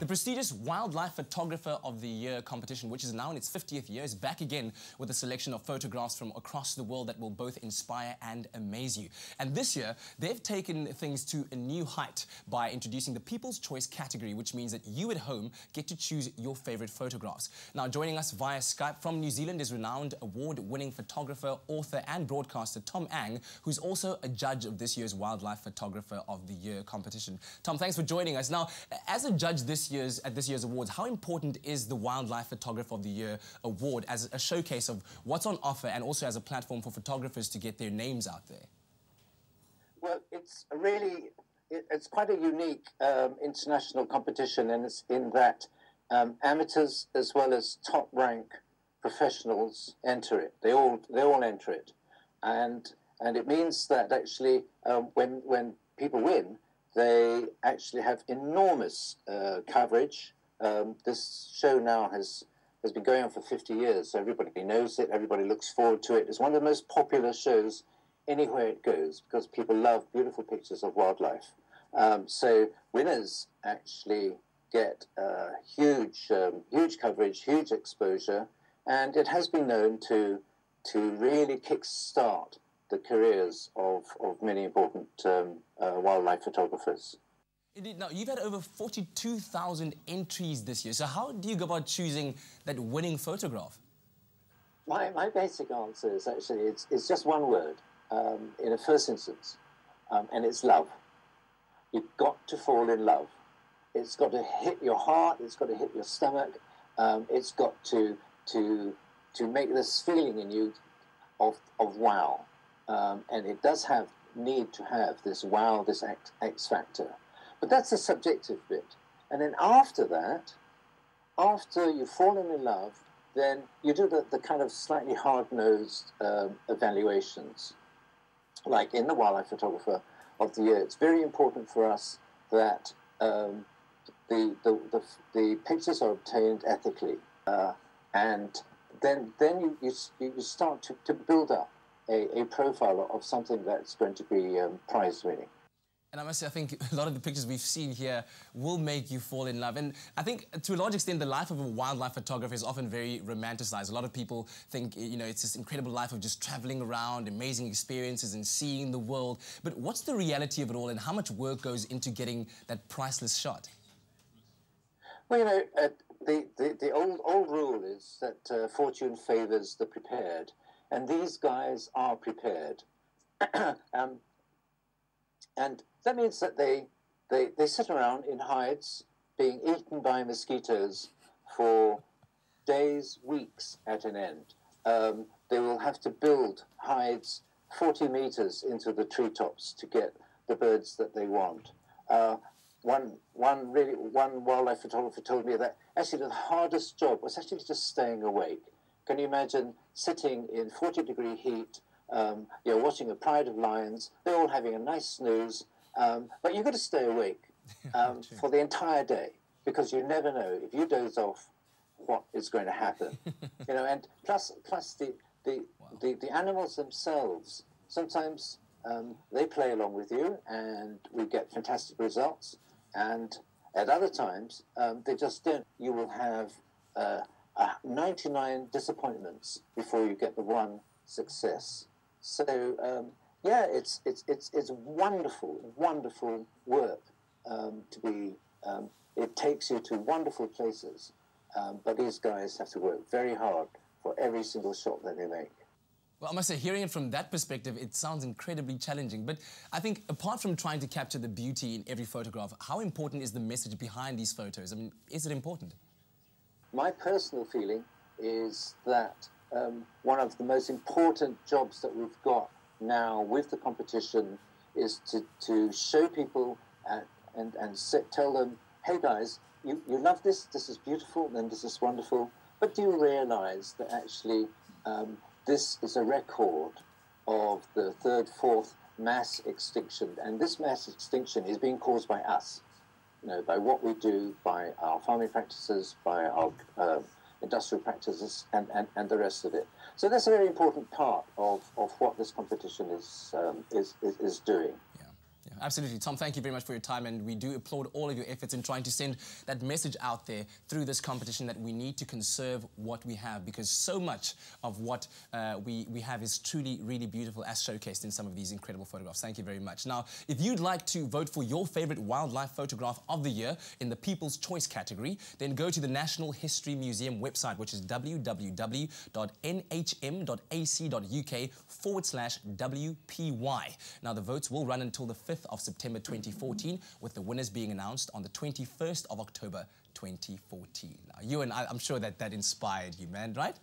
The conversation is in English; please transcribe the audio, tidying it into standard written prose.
prestigious Wildlife Photographer of the Year competition, which is now in its 50th year, is back again with a selection of photographs from across the world that will both inspire and amaze you. And this year, they've taken things to a new height by introducing the People's Choice category, which means that you at home get to choose your favorite photographs. Now, joining us via Skype from New Zealand is renowned award-winning photographer, author and broadcaster you.And, who's also a judge of this year's Wildlife Photographer of the Year competition. Tom, thanks for joining us. Now, as a judge at this year's awards, how important is the Wildlife Photographer of the Year award as a showcase of what's on offer and also as a platform for photographers to get their names out there? Well, it's quite a unique international competition, and it's in that amateurs as well as top rank professionals enter it. They all enter it, and it means that actually when people win, they actually have enormous coverage. This show now has been going on for 50 years, so everybody knows it, everybody looks forward to it. It's one of the most popular shows anywhere it goes because people love beautiful pictures of wildlife. So winners actually get huge coverage, huge exposure, and it has been known to really kick-start the careers of many important wildlife photographers. Indeed. Now, you've had over 42,000 entries this year, so how do you go about choosing that winning photograph? My basic answer is actually, it's just one word in a first instance, and it's love. You've got to fall in love. It's got to hit your heart, it's got to hit your stomach, it's got to make this feeling in you of wow. And it does need to have this wow, this X factor. But that's the subjective bit. And then after that, after you've fallen in love, then you do the kind of slightly hard-nosed evaluations. Like in the Wildlife Photographer of the Year, it's very important for us that the pictures are obtained ethically. And then you start to build up a profile of something that's going to be prize-winning. And I must say, I think a lot of the pictures we've seen here will make you fall in love. And I think, to a large extent, the life of a wildlife photographer is often very romanticized. A lot of people think, you know, it's this incredible life of just traveling around, amazing experiences and seeing the world. But what's the reality of it all, and how much work goes into getting that priceless shot? Well, you know, the old rule is that fortune favors the prepared. And these guys are prepared. And that means that they sit around in hides being eaten by mosquitoes for days, weeks at an end. They will have to build hides 40 meters into the treetops to get the birds that they want. One wildlife photographer told me that actually the hardest job was actually just staying awake. Can you imagine sitting in 40-degree heat, you're watching a pride of lions, they're all having a nice snooze, but you've got to stay awake for the entire day, because you never know, if you doze off, what is going to happen. You know, and plus the animals themselves, sometimes they play along with you and we get fantastic results, and at other times they just don't. You will have 99 disappointments before you get the one success. So yeah, it's wonderful work to be. It takes you to wonderful places, but these guys have to work very hard for every single shot that they make. Well, I must say, hearing it from that perspective, it sounds incredibly challenging. But I think, apart from trying to capture the beauty in every photograph, how important is the message behind these photos? I mean, is it important? My personal feeling is that one of the most important jobs that we've got now with the competition is to show people and tell them, hey guys, you love this is beautiful, and this is wonderful, but do you realize that actually this is a record of the third, fourth mass extinction, and this mass extinction is being caused by us, you know, by what we do, by our farming practices, by our industrial practices, and the rest of it. So that's a very important part of what this competition is doing. Yeah. Yeah, absolutely. Tom, thank you very much for your time, and we do applaud all of your efforts in trying to send that message out there through this competition that we need to conserve what we have, because so much of what we have is truly, really beautiful, as showcased in some of these incredible photographs. Thank you very much. Now, if you'd like to vote for your favourite wildlife photograph of the year in the People's Choice category, then go to the National History Museum website, which is www.nhm.ac.uk/WPY. Now, the votes will run until the 5th of September 2014, with the winners being announced on the 21st of October 2014. Now, I'm sure that inspired you, man, right?